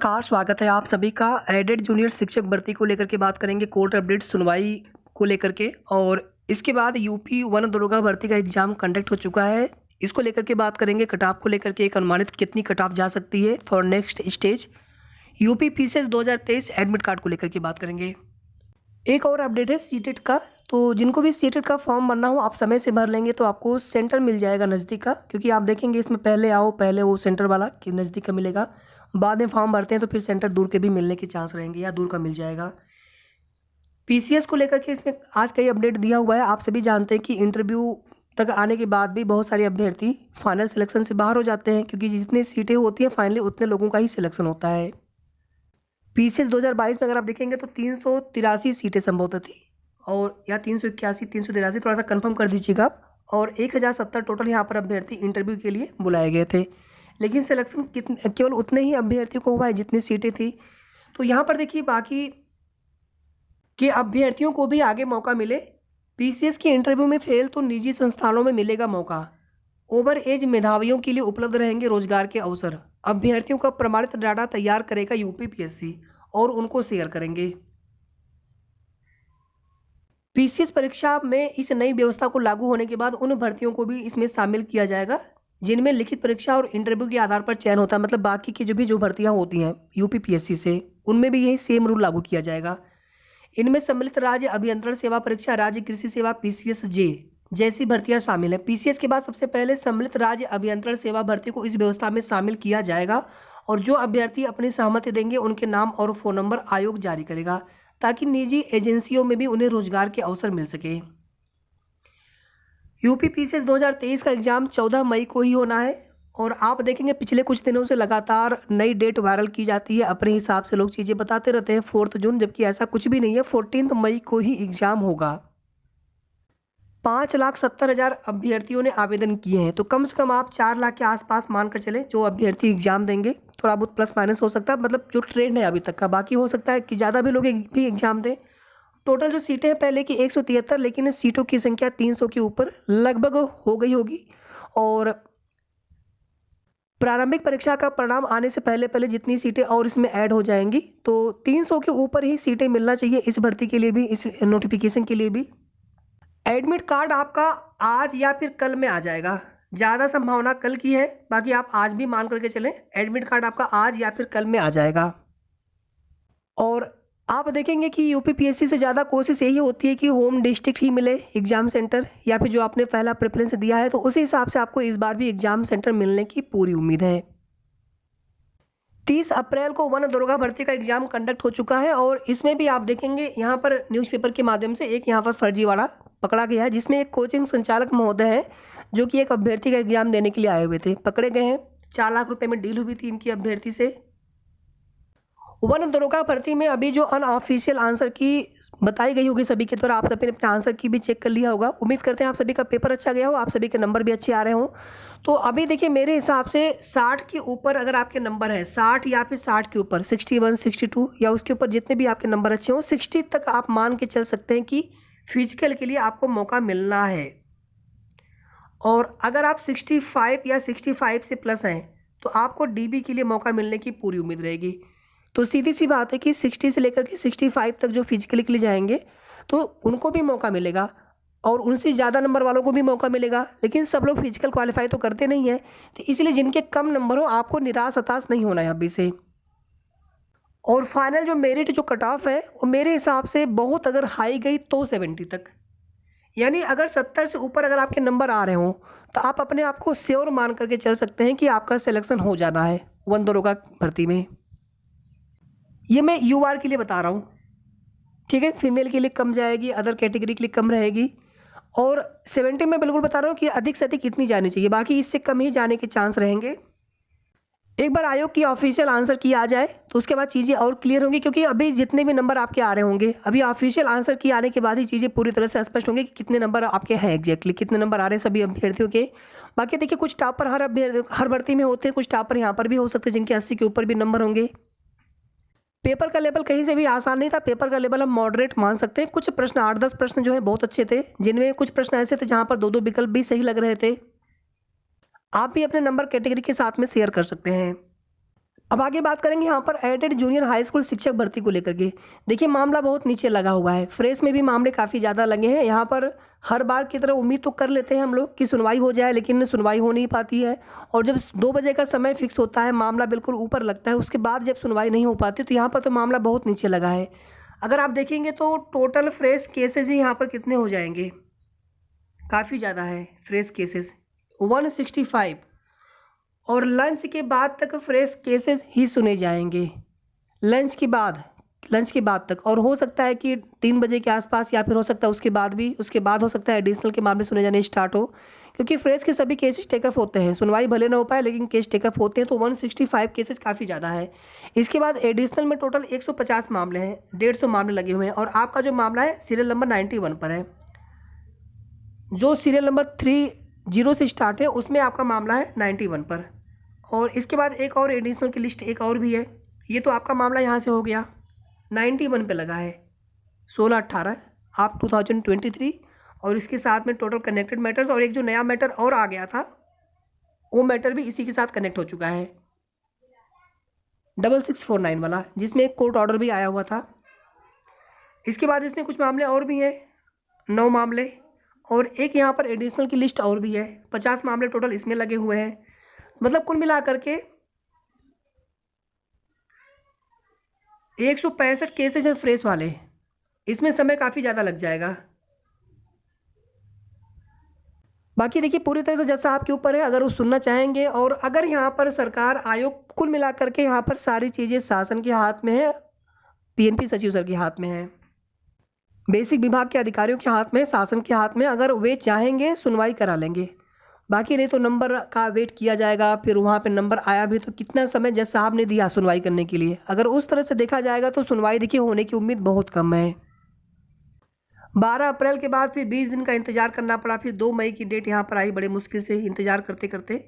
नमस्कार, स्वागत है आप सभी का। एडेड जूनियर शिक्षक भर्ती को लेकर के बात करेंगे, कोर्ट अपडेट सुनवाई को लेकर के। और इसके बाद यूपी वन दरोगा भर्ती का एग्जाम कंडक्ट हो चुका है, इसको लेकर के बात करेंगे। कट ऑफ को लेकर के एक अनुमानित कितनी कट ऑफ जा सकती है for next stage. UP PCS 2023 admit card को लेकर के बात करेंगे। एक और अपडेट है सीटेट का, तो जिनको भी सीटेट का फॉर्म भरना हो आप समय से भर लेंगे तो आपको सेंटर मिल जाएगा नज़दीक का, क्योंकि आप देखेंगे इसमें पहले आओ पहले वो सेंटर वाला कि नज़दीक का मिलेगा। बाद में फॉर्म भरते हैं तो फिर सेंटर दूर के भी मिलने के चांस रहेंगे या दूर का मिल जाएगा। पीसीएस को लेकर के इसमें आज कई अपडेट दिया हुआ है। आप सभी जानते हैं कि इंटरव्यू तक आने के बाद भी बहुत सारे अभ्यर्थी फाइनल सिलेक्शन से बाहर हो जाते हैं, क्योंकि जितनी सीटें होती हैं फाइनली उतने लोगों का ही सिलेक्शन होता है। पीसीएस 2022 में अगर आप देखेंगे तो 383 सीटें संभवतः थी, और या 381 383, थोड़ा सा कंफर्म कर दीजिएगा। और 1070 टोटल यहाँ पर अभ्यर्थी इंटरव्यू के लिए बुलाए गए थे, लेकिन सिलेक्शन केवल उतने ही अभ्यर्थियों को हुआ है जितनी सीटें थी। तो यहाँ पर देखिए बाकी के अभ्यर्थियों को भी आगे मौका मिले। पीसीएस के इंटरव्यू में फेल तो निजी संस्थानों में मिलेगा मौका। ओवर एज मेधावियों के लिए उपलब्ध रहेंगे रोजगार के अवसर। अभ्यर्थियों का प्रमाणित डाटा तैयार करेगा यूपीपीएससी और उनको शेयर करेंगे। पीसीएस परीक्षा में इस नई व्यवस्था को लागू होने के बाद उन भर्तियों को भी इसमें शामिल किया जाएगा जिनमें लिखित परीक्षा और इंटरव्यू के आधार पर चयन होता है। मतलब बाकी की जो भर्तियां होती हैं यूपीपीएससी से, उनमें भी यही सेम रूल लागू किया जाएगा। इनमें सम्मिलित राज्य अभियंत्रण सेवा परीक्षा, राज्य कृषि सेवा पीसीएस जे जैसी भर्तियां शामिल हैं। पीसीएस के बाद सबसे पहले सम्मिलित राज्य अभियंत्रण सेवा भर्ती को इस व्यवस्था में शामिल किया जाएगा, और जो अभ्यर्थी अपनी सहमति देंगे उनके नाम और फ़ोन नंबर आयोग जारी करेगा, ताकि निजी एजेंसियों में भी उन्हें रोजगार के अवसर मिल सके। यूपी पीसीएस 2023 का एग्ज़ाम 14 मई को ही होना है, और आप देखेंगे पिछले कुछ दिनों से लगातार नई डेट वायरल की जाती है। अपने हिसाब से लोग चीज़ें बताते रहते हैं 4 जून, जबकि ऐसा कुछ भी नहीं है। 14 मई को ही एग्ज़ाम होगा। 5,70,000 अभ्यर्थियों ने आवेदन किए हैं, तो कम से कम आप 4 लाख के आसपास मानकर चले जो अभ्यर्थी एग्जाम देंगे। थोड़ा बहुत प्लस माइनस हो सकता है, मतलब जो ट्रेंड है अभी तक का। बाकी हो सकता है कि ज़्यादा भी लोग भी एग्जाम दें। टोटल जो सीटें हैं पहले की 173, लेकिन सीटों की संख्या 300 के ऊपर लगभग हो गई होगी। और प्रारंभिक परीक्षा का परिणाम आने से पहले पहले जितनी सीटें और इसमें ऐड हो जाएंगी, तो 300 के ऊपर ही सीटें मिलना चाहिए इस भर्ती के लिए भी, इस नोटिफिकेशन के लिए भी। एडमिट कार्ड आपका आज या फिर कल में आ जाएगा, ज़्यादा संभावना कल की है, बाकी आप आज भी मान करके चलें एडमिट कार्ड आपका आज या फिर कल में आ जाएगा। और आप देखेंगे कि यूपीपीएससी से ज़्यादा कोशिश यही होती है कि होम डिस्ट्रिक्ट ही मिले एग्ज़ाम सेंटर, या फिर जो आपने पहला प्रेफरेंस दिया है तो उसी हिसाब से आपको इस बार भी एग्ज़ाम सेंटर मिलने की पूरी उम्मीद है। 30 अप्रैल को वन दरोगा भर्ती का एग्जाम कंडक्ट हो चुका है, और इसमें भी आप देखेंगे यहाँ पर न्यूज़पेपर के माध्यम से एक यहाँ पर फर्जीवाड़ा पकड़ा गया है, जिसमें एक कोचिंग संचालक महोदय हैं जो कि एक अभ्यर्थी का एग्जाम देने के लिए आए हुए थे, पकड़े गए हैं। 4 लाख रुपए में डील हुई थी इनकी अभ्यर्थी से। वन दरोगा भर्ती में अभी जो अनऑफिशियल आंसर की बताई गई होगी सभी के द्वारा, आप सभी ने अपने आंसर की भी चेक कर लिया होगा। उम्मीद करते हैं आप सभी का पेपर अच्छा गया हो, आप सभी के नंबर भी अच्छे आ रहे हों। तो अभी देखिए मेरे हिसाब से 60 के ऊपर अगर आपके नंबर है, 60 या फिर 60 के ऊपर 61 62 या उसके ऊपर जितने भी आपके नंबर अच्छे हों, 60 तक आप मान के चल सकते हैं कि फिजिकल के लिए आपको मौका मिलना है। और अगर आप 65 या 65 से प्लस हैं तो आपको डीबी के लिए मौका मिलने की पूरी उम्मीद रहेगी। तो सीधी सी बात है कि 60 से लेकर के 65 तक जो फिजिकली के लिए जाएंगे तो उनको भी मौका मिलेगा, और उनसे ज़्यादा नंबर वालों को भी मौका मिलेगा। लेकिन सब लोग फिजिकल क्वालिफाई तो करते नहीं हैं, तो इसलिए जिनके कम नंबर हो आपको निराश हताश नहीं होना है अभी से। और फाइनल जो मेरिट जो कट ऑफ है वो मेरे हिसाब से बहुत अगर हाई गई तो 70 तक, यानी अगर 70 से ऊपर अगर आपके नंबर आ रहे हों तो आप अपने आप को श्योर मान करके चल सकते हैं कि आपका सिलेक्शन हो जाना है वन दरोगा भर्ती में। ये मैं यूआर के लिए बता रहा हूँ, ठीक है। फीमेल के लिए कम जाएगी, अदर कैटेगरी के लिए कम रहेगी। और 70 में बिल्कुल बता रहा हूँ कि अधिक से अधिक इतनी जानी चाहिए, बाकी इससे कम ही जाने के चांस रहेंगे। एक बार आयोग की ऑफिशियल आंसर की आ जाए तो उसके बाद चीज़ें और क्लियर होंगी, क्योंकि अभी जितने भी नंबर आपके आ रहे होंगे अभी ऑफिशियल आंसर की आने के बाद ही चीज़ें पूरी तरह से स्पष्ट होंगी कि कितने नंबर आपके हैं, एग्जैक्टली कितने नंबर आ रहे हैं सभी अभ्यर्थियों के। बाकी देखिए कुछ टॉपर हर भर्ती में होते हैं, कुछ टॉपर यहाँ पर भी हो सकते हैं जिनके 80 के ऊपर भी नंबर होंगे। पेपर का लेवल कहीं से भी आसान नहीं था, पेपर का लेवल हम मॉडरेट मान सकते हैं। कुछ प्रश्न 8-10 प्रश्न जो है बहुत अच्छे थे, जिनमें कुछ प्रश्न ऐसे थे जहाँ पर 2-2 विकल्प भी सही लग रहे थे। आप भी अपने नंबर कैटेगरी के साथ में शेयर कर सकते हैं। अब आगे बात करेंगे यहाँ पर एडेड जूनियर हाई स्कूल शिक्षक भर्ती को लेकर के। देखिए मामला बहुत नीचे लगा हुआ है, फ्रेश में भी मामले काफ़ी ज़्यादा लगे हैं। यहाँ पर हर बार की तरह उम्मीद तो कर लेते हैं हम लोग कि सुनवाई हो जाए, लेकिन सुनवाई हो नहीं पाती है। और जब 2 बजे का समय फिक्स होता है, मामला बिल्कुल ऊपर लगता है, उसके बाद जब सुनवाई नहीं हो पाती तो यहाँ पर तो मामला बहुत नीचे लगा है। अगर आप देखेंगे तो टोटल फ्रेश केसेज ही यहाँ पर कितने हो जाएंगे, काफ़ी ज़्यादा है फ्रेश केसेस 165। और लंच के बाद तक फ्रेश केसेस ही सुने जाएंगे, लंच के बाद तक। और हो सकता है कि 3 बजे के आसपास या फिर हो सकता है उसके बाद हो सकता है एडिशनल के मामले सुने जाने स्टार्ट हो, क्योंकि फ्रेश के सभी केसेस टेकअप होते हैं। सुनवाई भले ना हो पाए लेकिन केस टेकअप होते हैं, तो 165 केसेस काफ़ी ज़्यादा है। इसके बाद एडिशनल में टोटल 150 मामले हैं, 150 मामले लगे हुए हैं। और आपका जो मामला है सीरियल नंबर 91 पर है, जो सीरियल नंबर 30 से स्टार्ट है उसमें आपका मामला है 91 पर। और इसके बाद एक और एडिशनल की लिस्ट एक और भी है। ये तो आपका मामला यहाँ से हो गया 91 पे लगा है 16/18 आप 2023। और इसके साथ में टोटल कनेक्टेड मैटर्स और एक जो नया मैटर और आ गया था वो मैटर भी इसी के साथ कनेक्ट हो चुका है 6649 वाला, जिसमें एक कोर्ट ऑर्डर भी आया हुआ था। इसके बाद इसमें कुछ मामले और भी हैं, 9 मामले। और एक यहाँ पर एडिशनल की लिस्ट और भी है, 50 मामले टोटल इसमें लगे हुए हैं। मतलब कुल मिला करके 165 केसेज हैं फ्रेश वाले। इसमें समय काफ़ी ज़्यादा लग जाएगा। बाकी देखिए पूरी तरह से जैसा आपके ऊपर है, अगर वो सुनना चाहेंगे। और अगर यहाँ पर सरकार आयोग कुल मिला करके यहाँ पर सारी चीज़ें शासन के हाथ में है, पीएनपी सचिव सर के हाथ में है, बेसिक विभाग के अधिकारियों के हाथ में, शासन के हाथ में। अगर वे चाहेंगे सुनवाई करा लेंगे। बाकी नहीं तो नंबर का वेट किया जाएगा, फिर वहाँ पे नंबर आया भी तो कितना समय जज साहब ने दिया सुनवाई करने के लिए। अगर उस तरह से देखा जाएगा तो सुनवाई देखिए होने की उम्मीद बहुत कम है। 12 अप्रैल के बाद फिर 20 दिन का इंतज़ार करना पड़ा, फिर 2 मई की डेट यहाँ पर आई बड़े मुश्किल से इंतज़ार करते करते।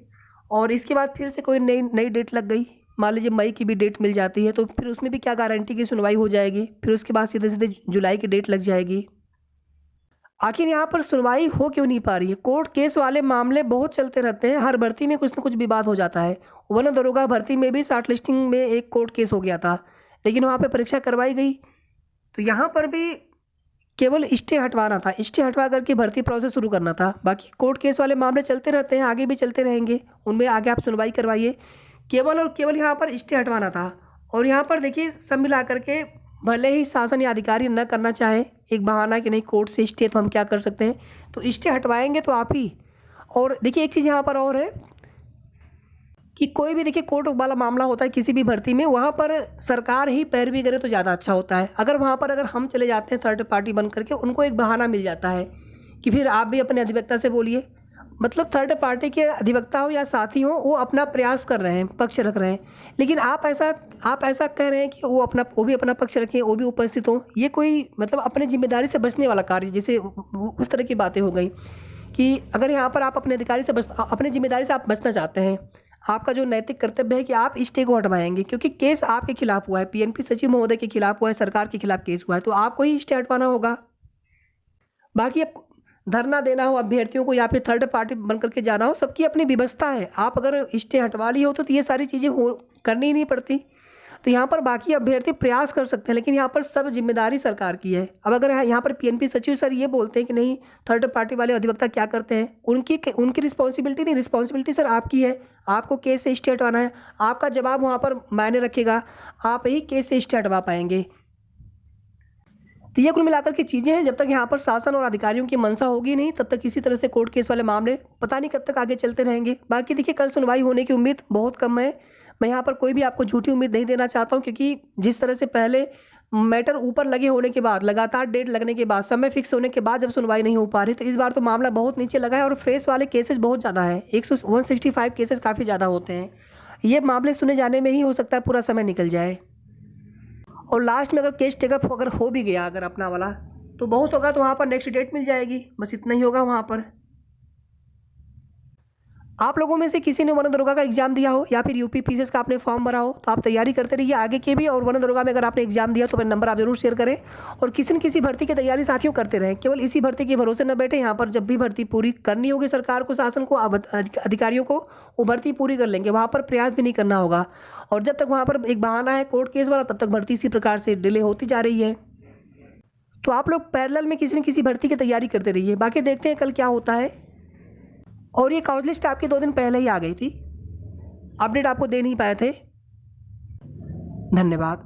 और इसके बाद फिर से कोई नई डेट लग गई, मान लीजिए मई की भी डेट मिल जाती है तो फिर उसमें भी क्या गारंटी की सुनवाई हो जाएगी। फिर उसके बाद सीधे सीधे जुलाई की डेट लग जाएगी। आखिर यहाँ पर सुनवाई हो क्यों नहीं पा रही है? कोर्ट केस वाले मामले बहुत चलते रहते हैं, हर भर्ती में कुछ न कुछ विवाद हो जाता है। वन दरोगा भर्ती में भी शॉर्ट लिस्टिंग में एक कोर्ट केस हो गया था, लेकिन वहाँ पे परीक्षा करवाई गई। तो यहाँ पर भी केवल स्टे हटवाना था, स्टे हटवा करके भर्ती प्रोसेस शुरू करना था। बाकी कोर्ट केस वाले मामले चलते रहते हैं, आगे भी चलते रहेंगे, उनमें आगे आप सुनवाई करवाइए। केवल और केवल यहाँ पर स्टे हटवाना था। और यहाँ पर देखिए सब मिला करके भले ही शासन या अधिकारी न करना चाहे, एक बहाना कि नहीं कोर्ट से स्टे तो हम क्या कर सकते हैं, तो स्टे हटवाएंगे तो आप ही। और देखिए एक चीज़ यहाँ पर और है कि कोई भी देखिए कोर्ट वाला मामला होता है किसी भी भर्ती में, वहाँ पर सरकार ही पैरवी करे तो ज़्यादा अच्छा होता है। अगर वहाँ पर अगर हम चले जाते हैं थर्ड पार्टी बन करके, उनको एक बहाना मिल जाता है कि फिर आप भी अपने अधिवक्ता से बोलिए। मतलब थर्ड पार्टी के अधिवक्ता हो या साथी हो, वो अपना प्रयास कर रहे हैं, पक्ष रख रहे हैं, लेकिन आप ऐसा कह रहे हैं कि वो भी अपना पक्ष रखें, वो भी उपस्थित हो। ये कोई मतलब अपने जिम्मेदारी से बचने वाला कार्य, जैसे उस तरह की बातें हो गई कि अगर यहाँ पर आप अपने अधिकारी से अपने जिम्मेदारी से आप बचना चाहते हैं, आपका जो नैतिक कर्तव्य है कि आप स्टे को हटवाएंगे, क्योंकि केस आपके खिलाफ हुआ है, पीएनपी सचिव महोदय के खिलाफ हुआ है, सरकार के खिलाफ केस हुआ है, तो आपको ही स्टे हटवाना होगा। बाकी अब धरना देना हो अभ्यर्थियों को या फिर थर्ड पार्टी बन करके जाना हो, सबकी अपनी व्यवस्था है। आप अगर स्टे हटवा ली हो तो ये सारी चीज़ें करनी ही नहीं पड़ती। तो यहाँ पर बाकी अभ्यर्थी प्रयास कर सकते हैं, लेकिन यहाँ पर सब जिम्मेदारी सरकार की है। अब अगर यहाँ पर पीएनपी सचिव सर ये बोलते हैं कि नहीं थर्ड पार्टी वाले अधिवक्ता क्या करते हैं, उनकी रिस्पॉन्सिबिलिटी नहीं, रिस्पॉन्सिबिलिटी सर आपकी है। आपको केस से स्टे हटवाना है, आपका जवाब वहाँ पर मायने रखेगा, आप ही केस से स्टे हटवा पाएंगे। तो ये कुल मिलाकर की चीज़ें हैं। जब तक यहाँ पर शासन और अधिकारियों की मंशा होगी नहीं, तब तक किसी तरह से कोर्ट केस वाले मामले पता नहीं कब तक आगे चलते रहेंगे। बाकी देखिए कल सुनवाई होने की उम्मीद बहुत कम है। मैं यहाँ पर कोई भी आपको झूठी उम्मीद नहीं देना चाहता हूँ, क्योंकि जिस तरह से पहले मैटर ऊपर लगे होने के बाद, लगातार डेट लगने के बाद, समय फिक्स होने के बाद जब सुनवाई नहीं हो पा रही, तो इस बार तो मामला बहुत नीचे लगा है। और फ्रेश वाले केसेस बहुत ज़्यादा है, 165 केसेस काफ़ी ज़्यादा होते हैं। ये मामले सुने जाने में ही हो सकता है पूरा समय निकल जाए। और लास्ट में अगर केस टेकअप अगर हो भी गया अगर अपना वाला, तो बहुत होगा तो वहाँ पर नेक्स्ट डेट मिल जाएगी, बस इतना ही होगा वहाँ पर। आप लोगों में से किसी ने वन दरोगा का एग्जाम दिया हो या फिर यूपी पीसीएस का आपने फॉर्म भरा हो तो आप तैयारी करते रहिए आगे के भी। और वन दरोगा में अगर आपने एग्जाम दिया तो मेरा नंबर आप जरूर शेयर करें। और किसी न किसी भर्ती की तैयारी साथियों करते रहें, केवल इसी भर्ती के भरोसे न बैठे। यहाँ पर जब भी भर्ती पूरी करनी होगी सरकार को, शासन को, अधिकारियों को, वो भर्ती पूरी कर लेंगे, वहाँ पर प्रयास भी नहीं करना होगा। और जब तक वहाँ पर एक बहाना है कोर्ट केस वाला, तब तक भर्ती इसी प्रकार से डिले होती जा रही है। तो आप लोग पैरेलल में किसी न किसी भर्ती की तैयारी करते रहिए। बाकी देखते हैं कल क्या होता है। और ये काउंसलिंग लिस्ट आपकी 2 दिन पहले ही आ गई थी, अपडेट आपको दे नहीं पाए थे। धन्यवाद।